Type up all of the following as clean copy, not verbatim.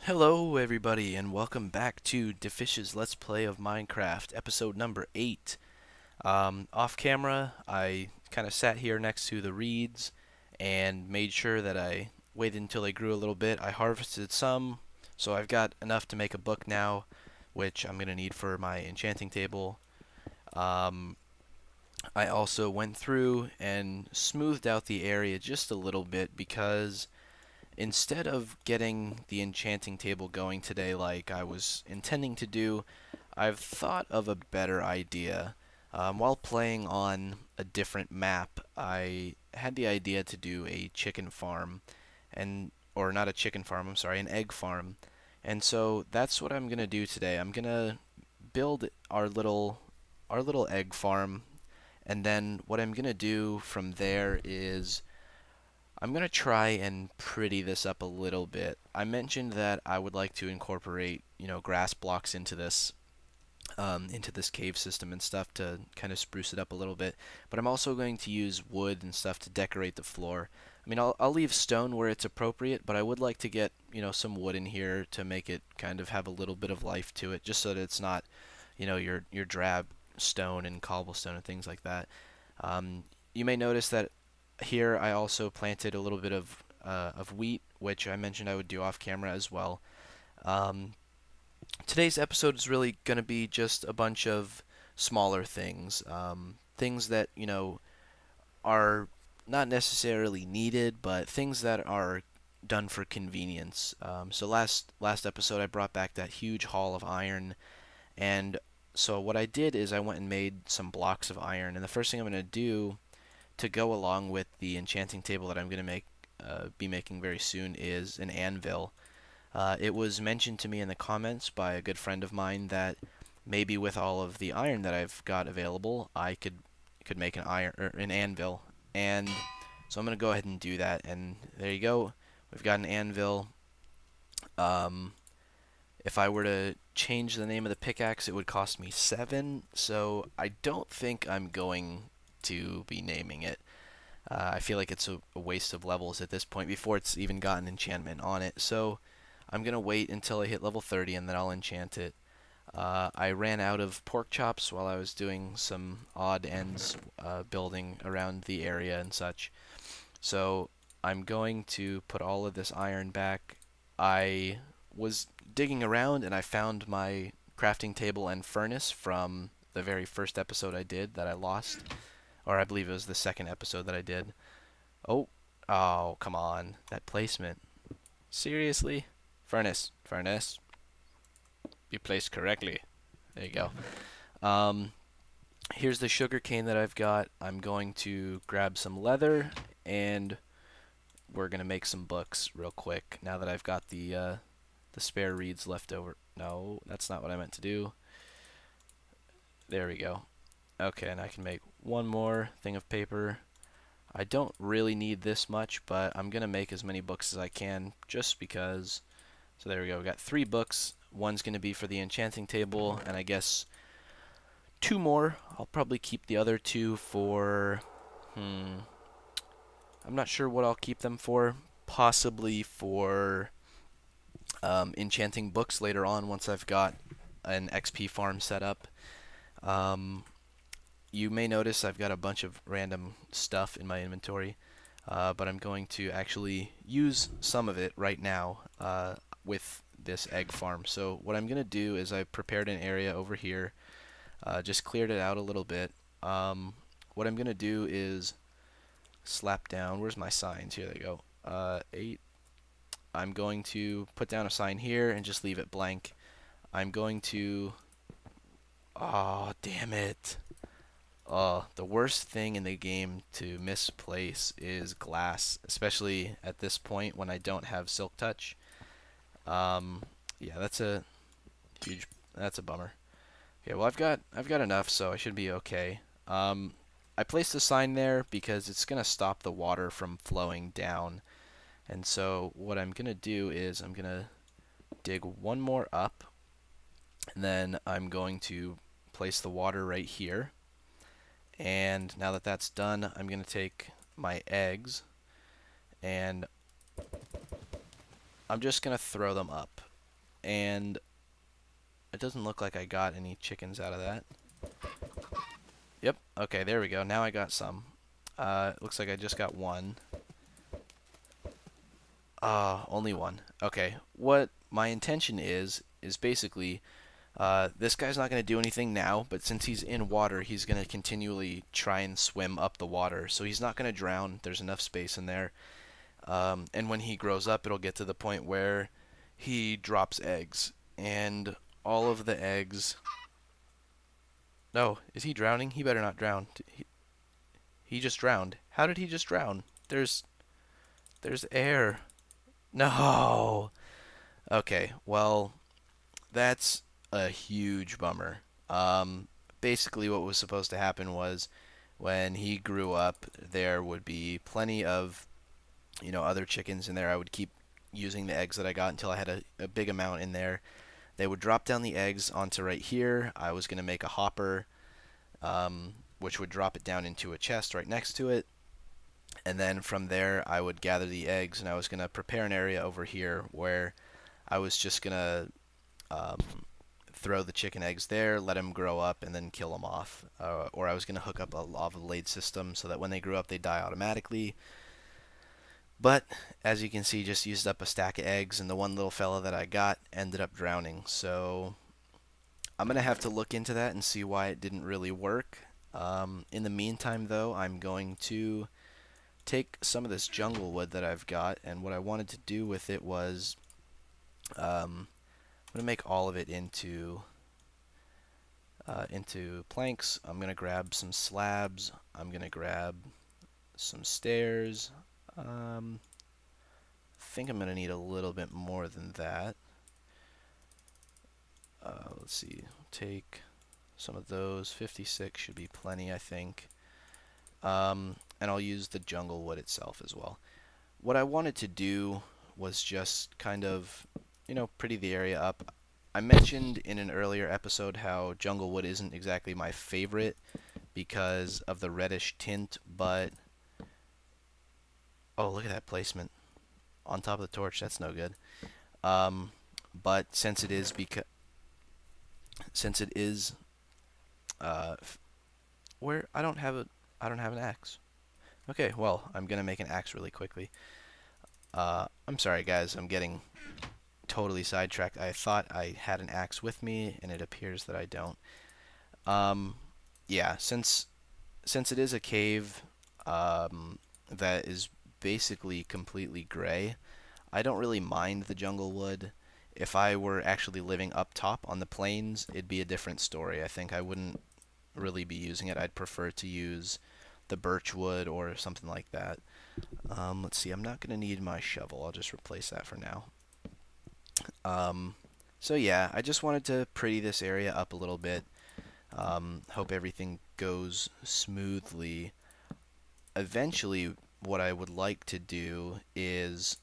Hello everybody and welcome back to Dafish's Let's Play of Minecraft, episode number 8. Off camera, I kind of sat here next to the reeds and made sure that I waited until they grew a little bit. I harvested some, so I've got enough to make a book now, which I'm going to need for my enchanting table. Um, I also went through and smoothed out the area just a little bit because instead of getting the enchanting table going today like I was intending to do, I've thought of a better idea. While playing on a different map, I had the idea to do a chicken farm, or not a chicken farm, I'm sorry, an egg farm. And so that's what I'm gonna do today. I'm gonna build our little egg farm, and then what I'm gonna do from there is I'm going to try and pretty this up a little bit. I mentioned that I would like to incorporate, grass blocks into this cave system and stuff to kind of spruce it up a little bit. But I'm also going to use wood and stuff to decorate the floor. I mean, I'll leave stone where it's appropriate, but I would like to get, some wood in here to make it kind of have a little bit of life to it, just so that it's not, your drab stone and cobblestone and things like that. You may notice that here I also planted a little bit of wheat, which I mentioned I would do off camera as well. Um, Today's episode is really going to be just a bunch of smaller things, things that are not necessarily needed, but things that are done for convenience. So last episode I brought back that huge haul of iron, and so what I did is I went and made some blocks of iron, and the first thing I'm going to do to go along with the enchanting table that I'm going to be making very soon is an anvil. It was mentioned to me in the comments by a good friend of mine that maybe with all of the iron that I've got available, I could make an anvil, and so I'm going to go ahead and do that. And there you go. We've got an anvil. Um, if I were to change the name of the pickaxe, it would cost me 7, so I don't think I'm going to be naming it. I feel like it's a waste of levels at this point before it's even got an enchantment on it. So I'm going to wait until I hit level 30 and then I'll enchant it. I ran out of pork chops while I was doing some odd ends building around the area and such. So I'm going to put all of this iron back. I was digging around and I found my crafting table and furnace from the very first episode I did that I lost. Or I believe it was the second episode that I did. Oh, oh, come on. That placement. Seriously? Furnace. Be placed correctly. There you go. Um, Here's the sugar cane that I've got. I'm going to grab some leather and we're gonna make some books real quick. Now that I've got the spare reeds left over. No, that's not what I meant to do. There we go. Okay, and I can make one more thing of paper. I don't really need this much, but I'm going to make as many books as I can just because. So there we go. We got 3 books. One's going to be for the enchanting table, and I guess 2 more. I'll probably keep the other 2 for. I'm not sure what I'll keep them for. Possibly for enchanting books later on once I've got an XP farm set up. Um, You may notice I've got a bunch of random stuff in my inventory, but I'm going to actually use some of it right now with this egg farm. So what I'm going to do is I prepared an area over here, just cleared it out a little bit. What I'm going to do is slap down, where's my signs? Here they go. 8. I'm going to put down a sign here and just leave it blank. I'm going to... Oh, damn it. The worst thing in the game to misplace is glass, especially at this point when I don't have Silk Touch. Yeah, that's a bummer. Okay, well I've got enough, so I should be okay. I placed a sign there because it's gonna stop the water from flowing down, and so what I'm gonna do is I'm gonna dig one more up, and then I'm going to place the water right here. And now that that's done, I'm going to take my eggs and I'm just going to throw them up. and it doesn't look like I got any chickens out of that. Yep, okay, there we go. Now I got some. Looks like I just got one. Only one. Okay, what my intention is basically, this guy's not going to do anything now, but since he's in water, he's going to continually try and swim up the water. So he's not going to drown. There's enough space in there. And when he grows up, it'll get to the point where he drops eggs. And all of the eggs... No, is he drowning? He better not drown. He just drowned. How did he just drown? There's air. No! Okay, well, that's a huge bummer. Basically, what was supposed to happen was when he grew up, there would be plenty of, other chickens in there. I would keep using the eggs that I got until I had a big amount in there. They would drop down the eggs onto right here. I was going to make a hopper, which would drop it down into a chest right next to it. And then from there, I would gather the eggs, and I was going to prepare an area over here where I was just going to throw the chicken eggs there, let them grow up, and then kill them off. Or I was going to hook up a lava blade system so that when they grew up, they die automatically. But, as you can see, just used up a stack of eggs, and the one little fella that I got ended up drowning. So, I'm going to have to look into that and see why it didn't really work. In the meantime, though, I'm going to take some of this jungle wood that I've got, and what I wanted to do with it was I'm going to make all of it into planks. I'm going to grab some slabs. I'm going to grab some stairs. I think I'm going to need a little bit more than that. Let's see. Take some of those. 56 should be plenty, I think. And I'll use the jungle wood itself as well. What I wanted to do was just kind of, pretty the area up. I mentioned in an earlier episode how jungle wood isn't exactly my favorite because of the reddish tint, but... Oh, look at that placement. On top of the torch, that's no good. But since it is where I don't have an axe. Okay, well, I'm gonna make an axe really quickly. I'm sorry guys, I'm getting totally sidetracked. I thought I had an axe with me, and it appears that I don't. Yeah, since it is a cave that is basically completely gray, I don't really mind the jungle wood. If I were actually living up top on the plains, it'd be a different story. I think I wouldn't really be using it. I'd prefer to use the birch wood or something like that. Let's see, I'm not going to need my shovel. I'll just replace that for now. So yeah, I just wanted to pretty this area up a little bit. Hope everything goes smoothly. Eventually, what I would like to do is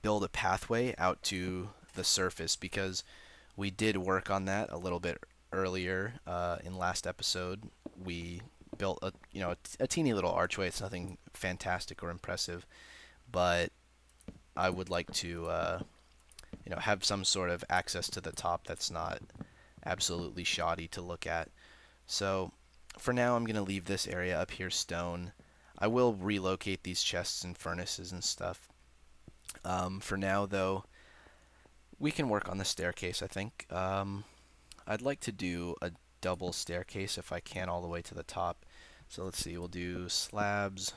build a pathway out to the surface, because we did work on that a little bit earlier in last episode. We built a teeny little archway. It's nothing fantastic or impressive, but I would like to have some sort of access to the top that's not absolutely shoddy to look at. So for now, I'm going to leave this area up here stone. I will relocate these chests and furnaces and stuff. For now, though, we can work on the staircase, I think. I'd like to do a double staircase if I can all the way to the top. So let's see, we'll do slabs.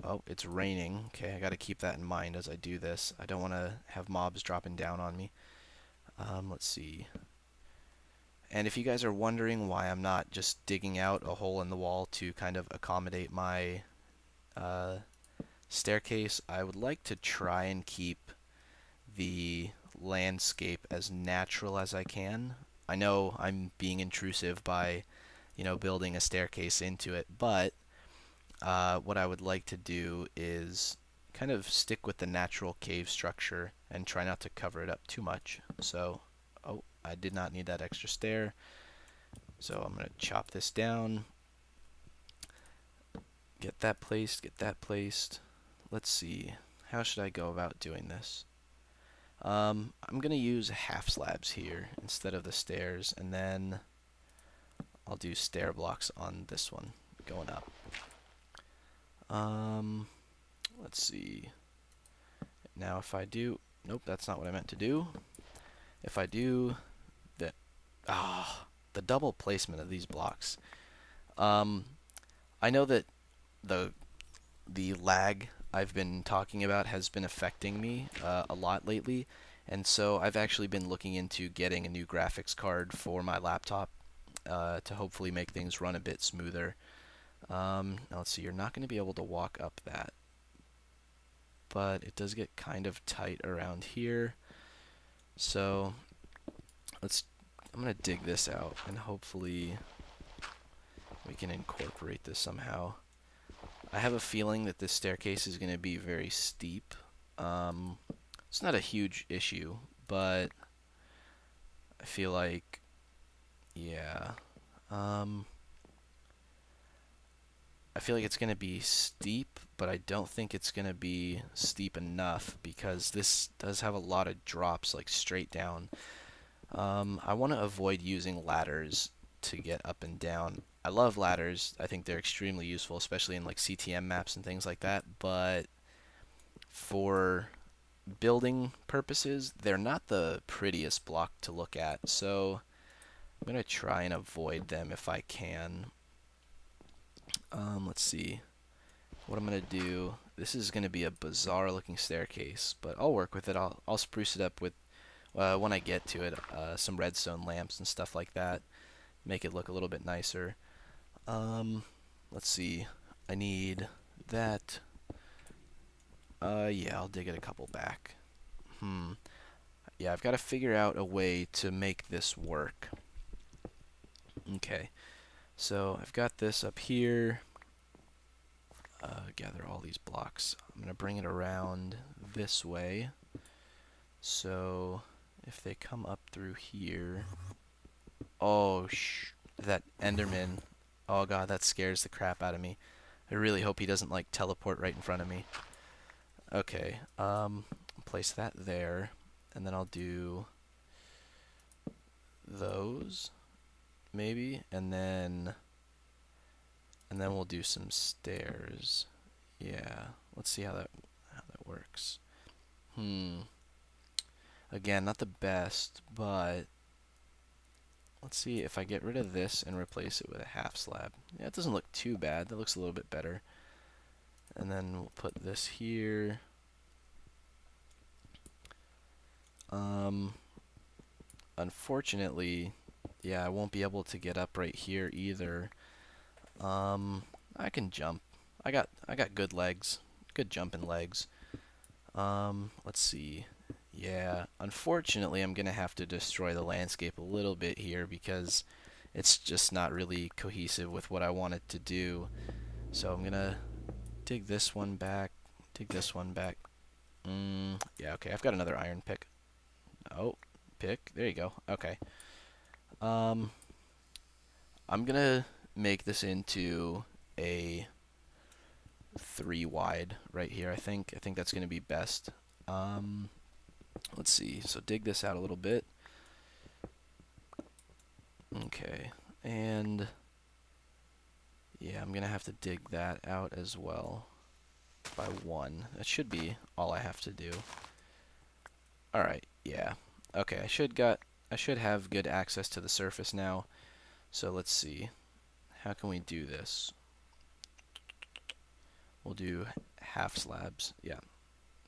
Oh, it's raining. Okay, I got to keep that in mind as I do this. I don't want to have mobs dropping down on me. Let's see. And if you guys are wondering why I'm not just digging out a hole in the wall to kind of accommodate my staircase, I would like to try and keep the landscape as natural as I can. I know I'm being intrusive by, building a staircase into it, but what I would like to do is kind of stick with the natural cave structure and try not to cover it up too much. So, oh, I did not need that extra stair. So I'm going to chop this down. Get that placed, get that placed. Let's see. how should I go about doing this? I'm gonna use half slabs here instead of the stairs, and then I'll do stair blocks on this one going up. Let's see. Now if I do, nope, that's not what I meant to do. If I do the, the double placement of these blocks. I know that the the lag I've been talking about has been affecting me a lot lately, and so I've actually been looking into getting a new graphics card for my laptop to hopefully make things run a bit smoother. Now let's see, you're not going to be able to walk up that, but it does get kind of tight around here. So I'm going to dig this out, and hopefully we can incorporate this somehow. I have a feeling that this staircase is going to be very steep. It's not a huge issue, but I feel like, yeah, I feel like it's going to be steep, but I don't think it's going to be steep enough because this does have a lot of drops, like straight down. I want to avoid using ladders to get up and down. I love ladders. I think they're extremely useful, especially in like CTM maps and things like that, but for building purposes, they're not the prettiest block to look at, so I'm going to try and avoid them if I can. Let's see what I'm going to do. This is going to be a bizarre looking staircase, but I'll work with it. I'll spruce it up with, when I get to it, some redstone lamps and stuff like that. Make it look a little bit nicer. Let's see. I need that. Yeah, I'll dig it a couple back. Yeah, I've got to figure out a way to make this work. Okay, so I've got this up here. Gather all these blocks. I'm going to bring it around this way. So if they come up through here... Oh, that Enderman. Oh god, that scares the crap out of me. I really hope he doesn't like teleport right in front of me. Okay, place that there, and then I'll do those, maybe, and then we'll do some stairs. Yeah, let's see how that works. Again, not the best, but let's see if I get rid of this and replace it with a half slab. Yeah, it doesn't look too bad. That looks a little bit better. And then we'll put this here. Unfortunately, yeah, I won't be able to get up right here either. I can jump. I got good legs. Good jumping legs. Let's see. Yeah, unfortunately, I'm going to have to destroy the landscape a little bit here because it's just not really cohesive with what I want it to do. So I'm going to dig this one back, dig this one back. Yeah, okay, I've got another iron pick. Oh, pick. There you go. Okay. I'm going to make this into a 3 wide right here, I think. I think that's going to be best. Let's see. So dig this out a little bit. Okay. And yeah, I'm going to have to dig that out as well by 1. That should be all I have to do. Alright, yeah. Okay, I should have good access to the surface now. So let's see. How can we do this? We'll do half slabs. Yeah.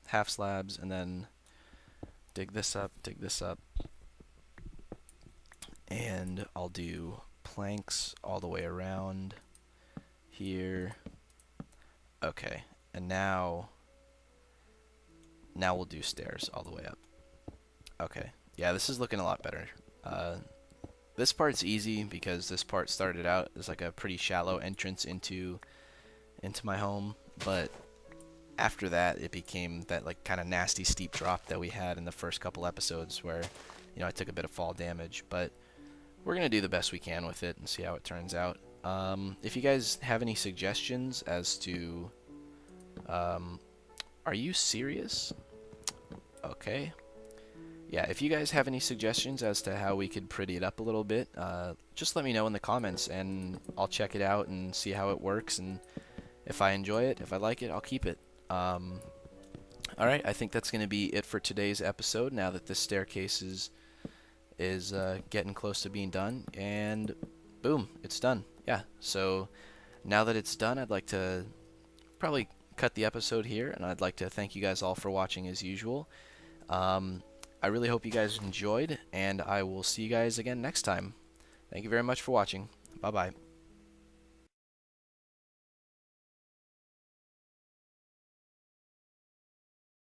Half slabs, and then dig this up, and I'll do planks all the way around here. Okay, and now we'll do stairs all the way up. Okay, yeah, this is looking a lot better. This part's easy because this part started out as like a pretty shallow entrance into my home, but after that it became that like kind of nasty steep drop that we had in the first couple episodes where, you know, I took a bit of fall damage, but we're gonna do the best we can with it and see how it turns out. If you guys have any suggestions as to Are you serious? Okay. Yeah, if you guys have any suggestions as to how we could pretty it up a little bit, just let me know in the comments, and I'll check it out and see how it works, and if I enjoy it, if I like it, I'll keep it. Alright, I think that's going to be it for today's episode, now that this staircase is getting close to being done, and boom, it's done. Yeah, so now that it's done, I'd like to probably cut the episode here, and I'd like to thank you guys all for watching as usual. I really hope you guys enjoyed, and I will see you guys again next time. Thank you very much for watching. Bye-bye.